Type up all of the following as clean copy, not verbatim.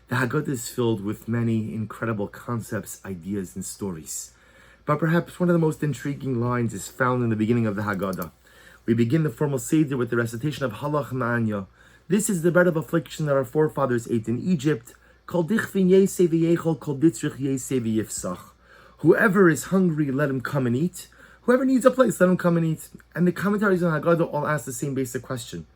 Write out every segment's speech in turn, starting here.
The Haggadah is filled with many incredible concepts, ideas, and stories. But perhaps one of the most intriguing lines is found in the beginning of the Haggadah. We begin the formal Seder with the recitation of Halach Ma'anya. This is the bread of affliction that our forefathers ate in Egypt. Whoever is hungry, let him come and eat. Whoever needs a place, let him come and eat. And the commentaries on Haggadah all ask the same basic question.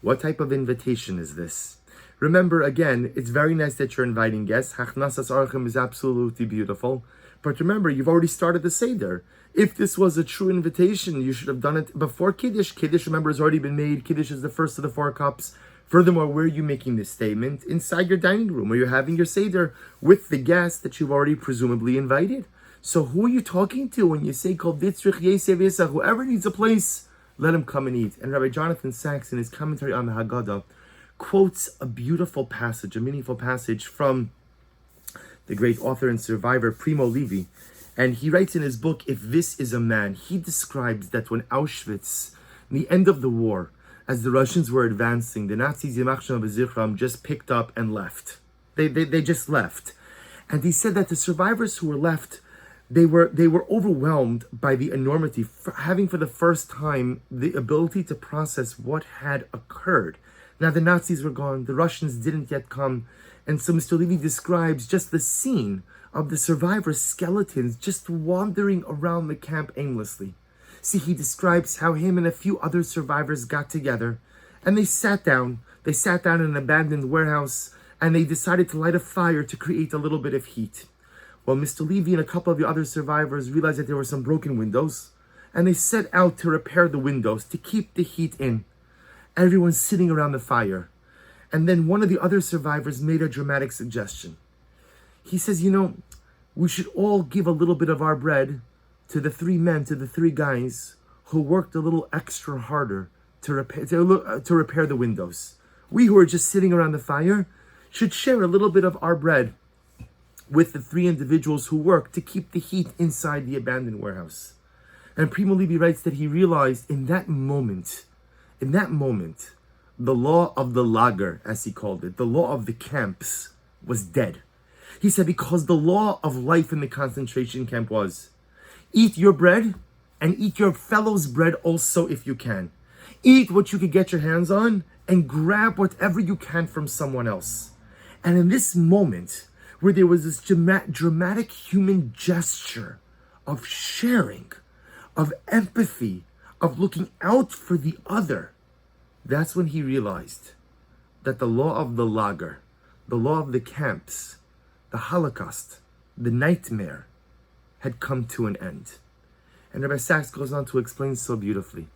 What type of invitation is this? Remember, again, it's very nice that you're inviting guests. Hachnasas Archim is absolutely beautiful. But remember, you've already started the Seder. If this was a true invitation, you should have done it before Kiddush. Kiddush, remember, has already been made. Kiddush is the first of the 4 cups. Furthermore, where are you making this statement? Inside your dining room, where you're having your Seder with the guests that you've already presumably invited. So who are you talking to when you say, whoever needs a place, let him come and eat? And Rabbi Jonathan Sachs, in his commentary on the Haggadah, quotes a beautiful passage, a meaningful passage from the great author and survivor Primo Levi. And he writes in his book, If This Is a Man, he describes that when Auschwitz, in the end of the war, as the Russians were advancing, the Nazis, Yamach Shem V'Zichram, just picked up and left. They just left. And he said that the survivors who were left, they were overwhelmed by the enormity, having for the first time the ability to process what had occurred. Now the Nazis were gone, the Russians didn't yet come, and so Mr. Levy describes just the scene of the survivors' skeletons just wandering around the camp aimlessly. See, he describes how him and a few other survivors got together, and they sat down in an abandoned warehouse, and they decided to light a fire to create a little bit of heat. Well, Mr. Levy and a couple of the other survivors realized that there were some broken windows, and they set out to repair the windows to keep the heat in. Everyone's sitting around the fire. And then one of the other survivors made a dramatic suggestion. He says, we should all give a little bit of our bread to the 3 men, to the 3 guys who worked a little extra harder to repair the windows. We who are just sitting around the fire should share a little bit of our bread with the 3 individuals who worked to keep the heat inside the abandoned warehouse. And Primo Levi writes that he realized in that moment, the law of the lager, as he called it, the law of the camps, was dead. He said, because the law of life in the concentration camp was, eat your bread and eat your fellow's bread also if you can. Eat what you could get your hands on and grab whatever you can from someone else. And in this moment, where there was this dramatic human gesture of sharing, of empathy, of looking out for the other, that's when he realized that the law of the lager, the law of the camps, the Holocaust, the nightmare, had come to an end. And Rabbi Sachs goes on to explain so beautifully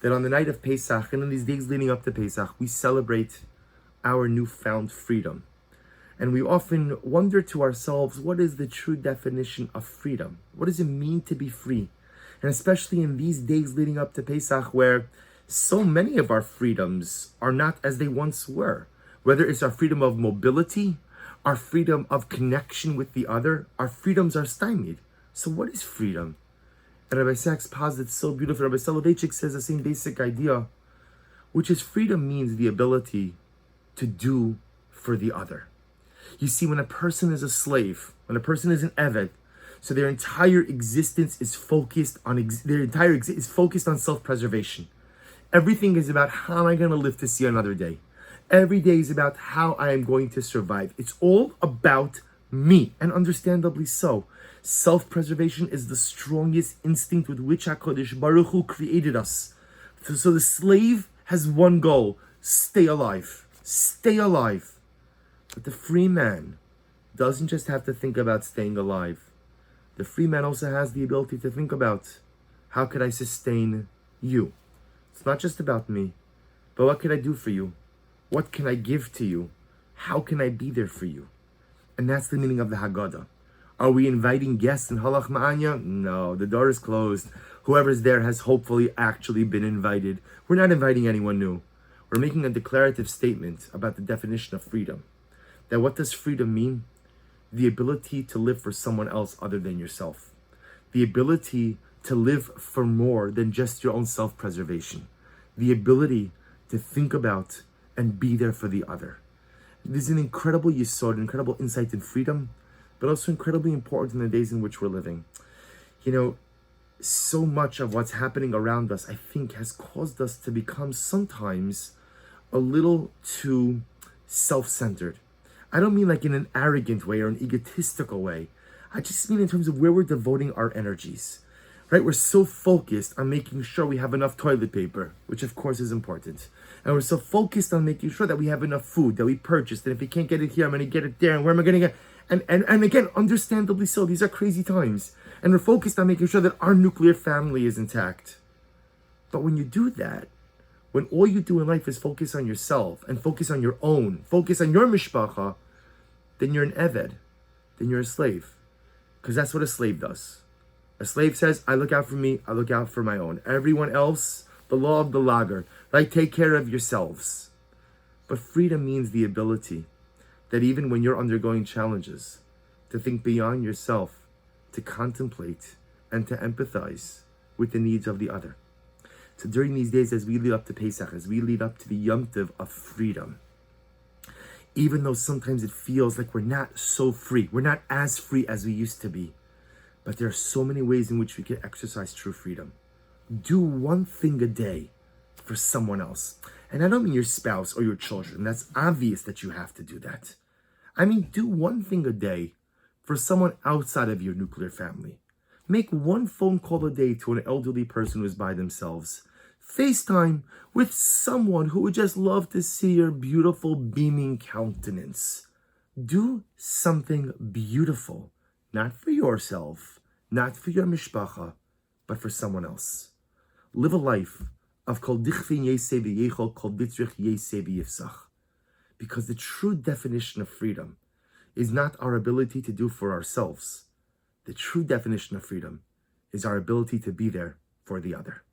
that on the night of Pesach and in these days leading up to Pesach, we celebrate our newfound freedom. And we often wonder to ourselves, what is the true definition of freedom? What does it mean to be free? And especially in these days leading up to Pesach, where so many of our freedoms are not as they once were. Whether it's our freedom of mobility, our freedom of connection with the other, our freedoms are stymied. So what is freedom? And Rabbi Sachs posits so beautifully. Rabbi Soloveitchik says the same basic idea, which is freedom means the ability to do for the other. You see, when a person is a slave, when a person is an eved, so their entire existence is focused on self-preservation. Everything is about how am I going to live to see another day. Every day is about how I am going to survive. It's all about me, and understandably so. Self-preservation is the strongest instinct with which HaKadosh Baruch Hu created us. So the slave has one goal: stay alive. Stay alive. But the free man doesn't just have to think about staying alive. The free man also has the ability to think about, how could I sustain you? It's not just about me, but what can I do for you? What can I give to you? How can I be there for you? And that's the meaning of the Haggadah. Are we inviting guests in Halach Ma'anya? No, the door is closed. Whoever's there has hopefully actually been invited. We're not inviting anyone new. We're making a declarative statement about the definition of freedom. That what does freedom mean? The ability to live for someone else other than yourself. The ability to live for more than just your own self-preservation. The ability to think about and be there for the other. There's an incredible yesod, incredible insight in freedom, but also incredibly important in the days in which we're living. You know, so much of what's happening around us, I think, has caused us to become sometimes a little too self-centered. I don't mean like in an arrogant way or an egotistical way. I just mean in terms of where we're devoting our energies, right? We're so focused on making sure we have enough toilet paper, which of course is important. And we're so focused on making sure that we have enough food that we purchased. And if we can't get it here, I'm going to get it there. And where am I going to get? And again, understandably so, these are crazy times. And we're focused on making sure that our nuclear family is intact. But when you do that, when all you do in life is focus on yourself and focus on your own, focus on your mishpacha, then you're an eved, then you're a slave. Because that's what a slave does. A slave says, I look out for me, I look out for my own. Everyone else, the law of the lager, right? Take care of yourselves. But freedom means the ability that even when you're undergoing challenges, to think beyond yourself, to contemplate and to empathize with the needs of the other. So during these days, as we lead up to Pesach, as we lead up to the Yom Tov of freedom, even though sometimes it feels like we're not so free, we're not as free as we used to be, but there are so many ways in which we can exercise true freedom. Do one thing a day for someone else. And I don't mean your spouse or your children. That's obvious that you have to do that. I mean, do one thing a day for someone outside of your nuclear family. Make one phone call a day to an elderly person who's by themselves. FaceTime with someone who would just love to see your beautiful, beaming countenance. Do something beautiful, not for yourself, not for your mishpacha, but for someone else. Live a life of kol dichvin yeseh v'yechol, kol ditzrich yeseh v'yifsach. Because the true definition of freedom is not our ability to do for ourselves. The true definition of freedom is our ability to be there for the other.